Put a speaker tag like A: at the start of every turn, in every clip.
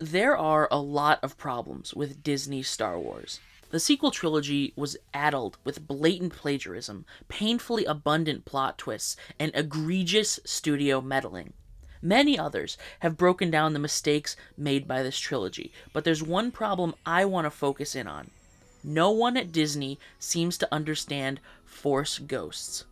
A: There are a lot of problems with Disney's Star Wars. The sequel trilogy was addled with blatant plagiarism, painfully abundant plot twists, and egregious studio meddling. Many others have broken down the mistakes made by this trilogy, but there's one problem I want to focus in on. No one at Disney seems to understand Force ghosts.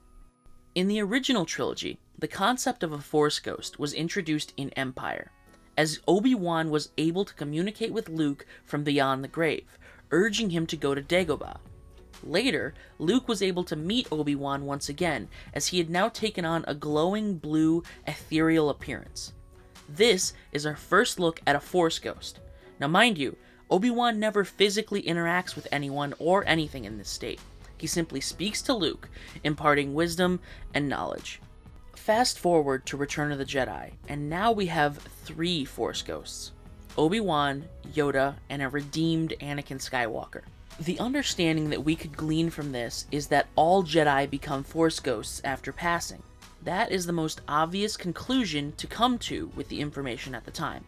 A: In the original trilogy, the concept of a Force ghost was introduced in Empire, as Obi-Wan was able to communicate with Luke from beyond the grave, urging him to go to Dagobah. Later, Luke was able to meet Obi-Wan once again, as he had now taken on a glowing blue, ethereal appearance. This is our first look at a Force ghost. Now mind you, Obi-Wan never physically interacts with anyone or anything in this state. He simply speaks to Luke, imparting wisdom and knowledge. Fast forward to Return of the Jedi, and now we have 3 Force ghosts: Obi-Wan, Yoda, and a redeemed Anakin Skywalker. The understanding that we could glean from this is that all Jedi become Force ghosts after passing. That is the most obvious conclusion to come to with the information at the time.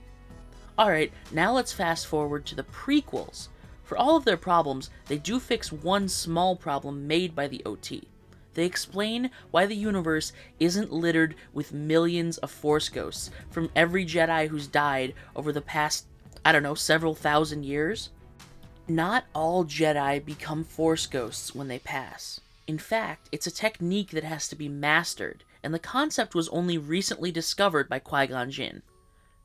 A: Alright, now let's fast forward to the prequels. For all of their problems, they do fix one small problem made by the OT. They explain why the universe isn't littered with millions of Force ghosts from every Jedi who's died over the past, several thousand years. Not all Jedi become Force ghosts when they pass. In fact, it's a technique that has to be mastered, and the concept was only recently discovered by Qui-Gon Jinn.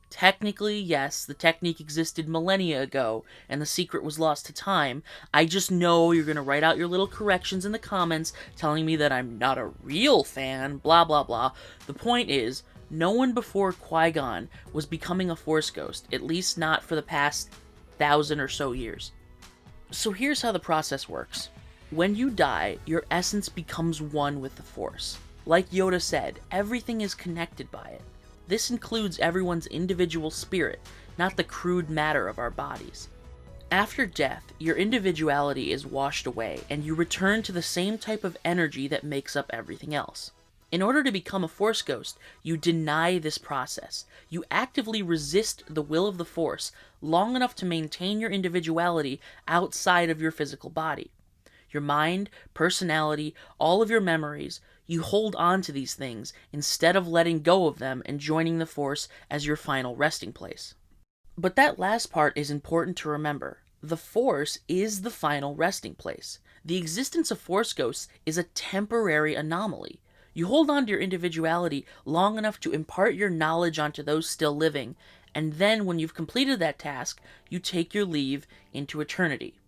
A: Technically, yes, the technique existed millennia ago, and the secret was lost to time. I just know you're gonna write out your little corrections in the comments telling me that I'm not a real fan, blah blah blah. The point is, no one before Qui-Gon was becoming a Force ghost, at least not for the past 1,000 or so years. So here's how the process works. When you die, your essence becomes one with the Force. Like Yoda said, everything is connected by it. This includes everyone's individual spirit, not the crude matter of our bodies. After death, your individuality is washed away, and you return to the same type of energy that makes up everything else. In order to become a Force ghost, you deny this process. You actively resist the will of the Force long enough to maintain your individuality outside of your physical body. Your mind, personality, all of your memories, you hold on to these things instead of letting go of them and joining the Force as your final resting place. But that last part is important to remember. The Force is the final resting place. The existence of Force ghosts is a temporary anomaly. You hold on to your individuality long enough to impart your knowledge onto those still living, and then when you've completed that task, you take your leave into eternity.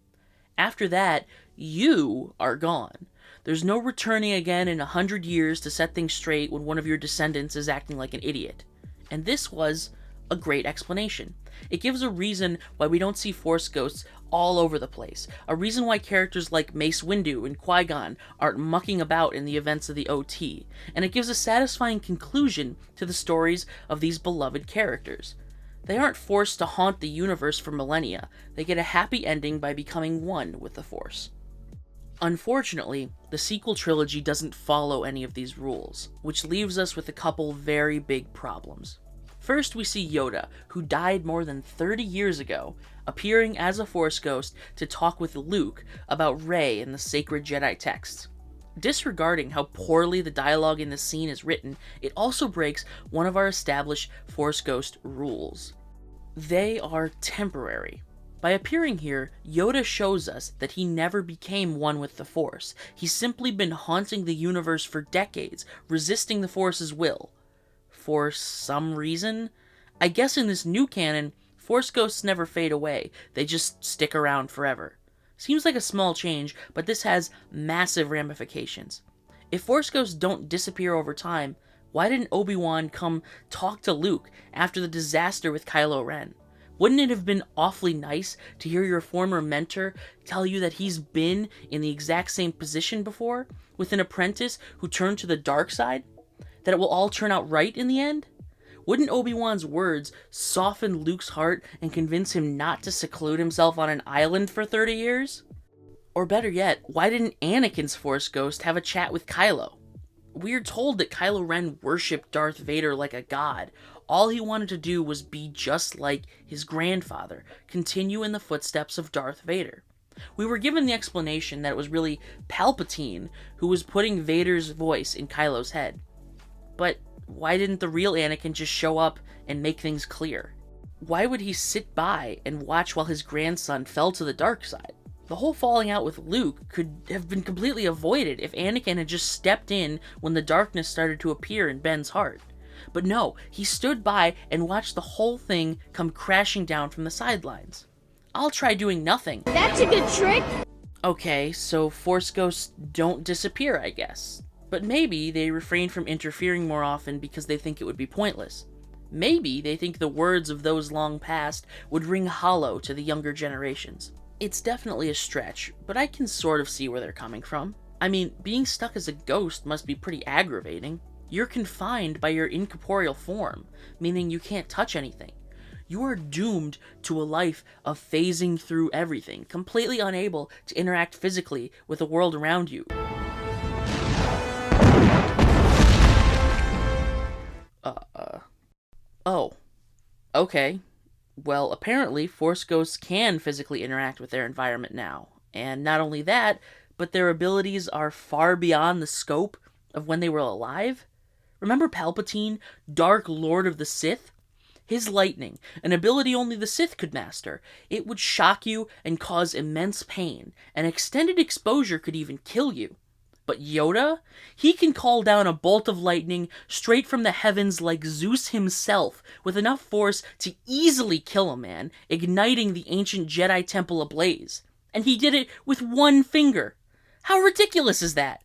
A: After that, you are gone. There's no returning again in 100 years to set things straight when one of your descendants is acting like an idiot. And this was a great explanation. It gives a reason why we don't see Force ghosts all over the place. A reason why characters like Mace Windu and Qui-Gon aren't mucking about in the events of the OT. And it gives a satisfying conclusion to the stories of these beloved characters. They aren't forced to haunt the universe for millennia. They get a happy ending by becoming one with the Force. Unfortunately, the sequel trilogy doesn't follow any of these rules, which leaves us with a couple very big problems. First, we see Yoda, who died more than 30 years ago, appearing as a Force ghost to talk with Luke about Rey in the sacred Jedi texts. Disregarding how poorly the dialogue in this scene is written, it also breaks one of our established Force ghost rules. They are temporary. By appearing here, Yoda shows us that he never became one with the Force. He's simply been haunting the universe for decades, resisting the Force's will. For some reason? I guess in this new canon, Force ghosts never fade away, they just stick around forever. Seems like a small change, but this has massive ramifications. If Force ghosts don't disappear over time, why didn't Obi-Wan come talk to Luke after the disaster with Kylo Ren? Wouldn't it have been awfully nice to hear your former mentor tell you that he's been in the exact same position before, with an apprentice who turned to the dark side? That it will all turn out right in the end? Wouldn't Obi-Wan's words soften Luke's heart and convince him not to seclude himself on an island for 30 years? Or better yet, why didn't Anakin's Force ghost have a chat with Kylo? We are told that Kylo Ren worshipped Darth Vader like a god. All he wanted to do was be just like his grandfather, continue in the footsteps of Darth Vader. We were given the explanation that it was really Palpatine who was putting Vader's voice in Kylo's head. But why didn't the real Anakin just show up and make things clear? Why would he sit by and watch while his grandson fell to the dark side? The whole falling out with Luke could have been completely avoided if Anakin had just stepped in when the darkness started to appear in Ben's heart. But no, he stood by and watched the whole thing come crashing down from the sidelines. I'll try doing nothing.
B: That's a good trick!
A: Okay, so Force ghosts don't disappear, I guess. But maybe they refrain from interfering more often because they think it would be pointless. Maybe they think the words of those long past would ring hollow to the younger generations. It's definitely a stretch, but I can sort of see where they're coming from. I mean, being stuck as a ghost must be pretty aggravating. You're confined by your incorporeal form, meaning you can't touch anything. You are doomed to a life of phasing through everything, completely unable to interact physically with the world around you. Oh. Okay. Well, apparently, Force ghosts can physically interact with their environment now. And not only that, but their abilities are far beyond the scope of when they were alive. Remember Palpatine, Dark Lord of the Sith? His lightning, an ability only the Sith could master. It would shock you and cause immense pain, and extended exposure could even kill you. But Yoda? He can call down a bolt of lightning straight from the heavens like Zeus himself, with enough force to easily kill a man, igniting the ancient Jedi Temple ablaze. And he did it with one finger. How ridiculous is that?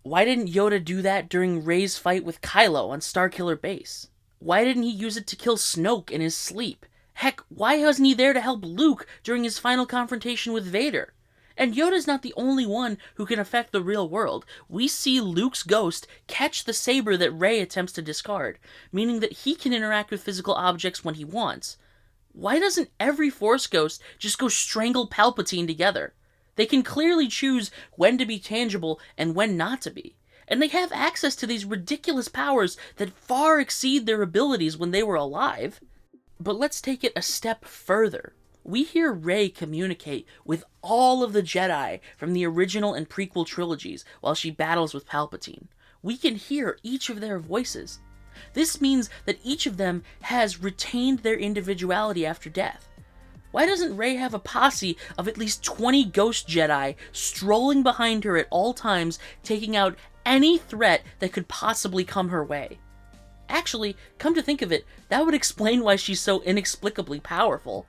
A: Why didn't Yoda do that during Rey's fight with Kylo on Starkiller Base? Why didn't he use it to kill Snoke in his sleep? Heck, why wasn't he there to help Luke during his final confrontation with Vader? And Yoda's not the only one who can affect the real world. We see Luke's ghost catch the saber that Rey attempts to discard, meaning that he can interact with physical objects when he wants. Why doesn't every Force ghost just go strangle Palpatine together? They can clearly choose when to be tangible and when not to be. And they have access to these ridiculous powers that far exceed their abilities when they were alive. But let's take it a step further. We hear Rey communicate with all of the Jedi from the original and prequel trilogies while she battles with Palpatine. We can hear each of their voices. This means that each of them has retained their individuality after death. Why doesn't Rey have a posse of at least 20 ghost Jedi strolling behind her at all times, taking out any threat that could possibly come her way? Actually, come to think of it, that would explain why she's so inexplicably powerful.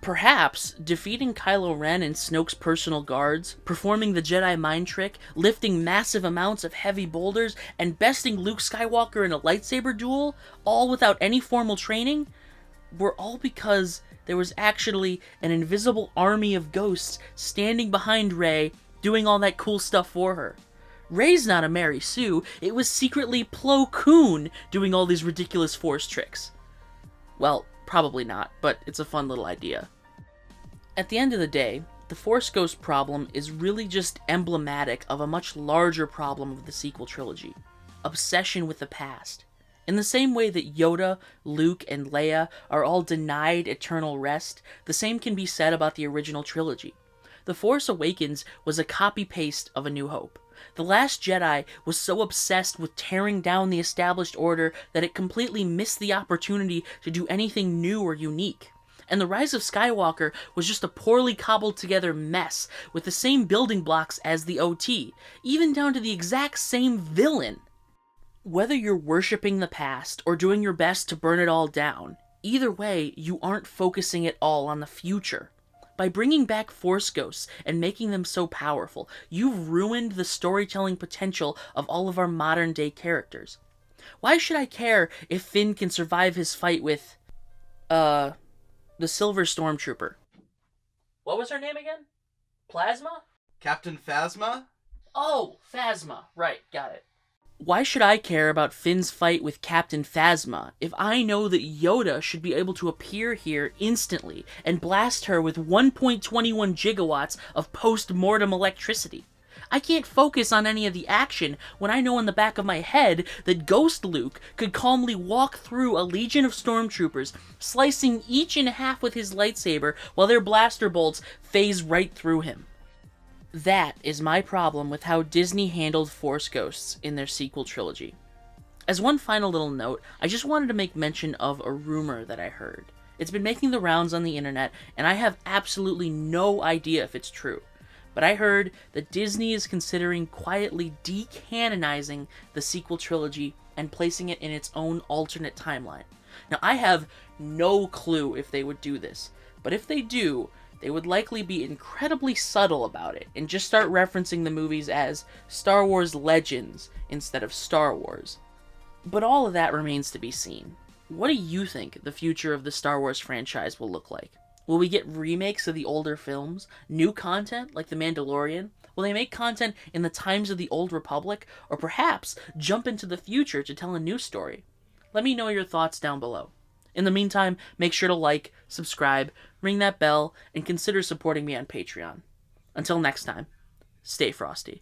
A: Perhaps defeating Kylo Ren and Snoke's personal guards, performing the Jedi mind trick, lifting massive amounts of heavy boulders, and besting Luke Skywalker in a lightsaber duel, all without any formal training, were all because there was actually an invisible army of ghosts standing behind Rey, doing all that cool stuff for her. Rey's not a Mary Sue, it was secretly Plo Koon doing all these ridiculous Force tricks. Well, probably not, but it's a fun little idea. At the end of the day, the Force Ghost problem is really just emblematic of a much larger problem of the sequel trilogy: obsession with the past. In the same way that Yoda, Luke, and Leia are all denied eternal rest, the same can be said about the original trilogy. The Force Awakens was a copy-paste of A New Hope. The Last Jedi was so obsessed with tearing down the established order that it completely missed the opportunity to do anything new or unique. And The Rise of Skywalker was just a poorly cobbled together mess with the same building blocks as the OT, even down to the exact same villain. Whether you're worshipping the past or doing your best to burn it all down, either way, you aren't focusing at all on the future. By bringing back Force Ghosts and making them so powerful, you've ruined the storytelling potential of all of our modern-day characters. Why should I care if Finn can survive his fight with, the Silver Stormtrooper? What was her name again? Plasma?
C: Captain Phasma?
A: Oh, Phasma. Right, got it. Why should I care about Finn's fight with Captain Phasma if I know that Yoda should be able to appear here instantly and blast her with 1.21 gigawatts of post-mortem electricity? I can't focus on any of the action when I know in the back of my head that Ghost Luke could calmly walk through a legion of stormtroopers, slicing each in half with his lightsaber while their blaster bolts phase right through him. That is my problem with how Disney handled Force Ghosts in their sequel trilogy. As one final little note, I just wanted to make mention of a rumor that I heard. It's been making the rounds on the internet, and I have absolutely no idea if it's true. But I heard that Disney is considering quietly decanonizing the sequel trilogy and placing it in its own alternate timeline. Now, I have no clue if they would do this, but if they do, they would likely be incredibly subtle about it and just start referencing the movies as Star Wars Legends instead of Star Wars. But all of that remains to be seen. What do you think the future of the Star Wars franchise will look like? Will we get remakes of the older films? New content like The Mandalorian? Will they make content in the times of the Old Republic? Or perhaps jump into the future to tell a new story? Let me know your thoughts down below. In the meantime, make sure to like, subscribe, ring that bell, and consider supporting me on Patreon. Until next time, stay frosty.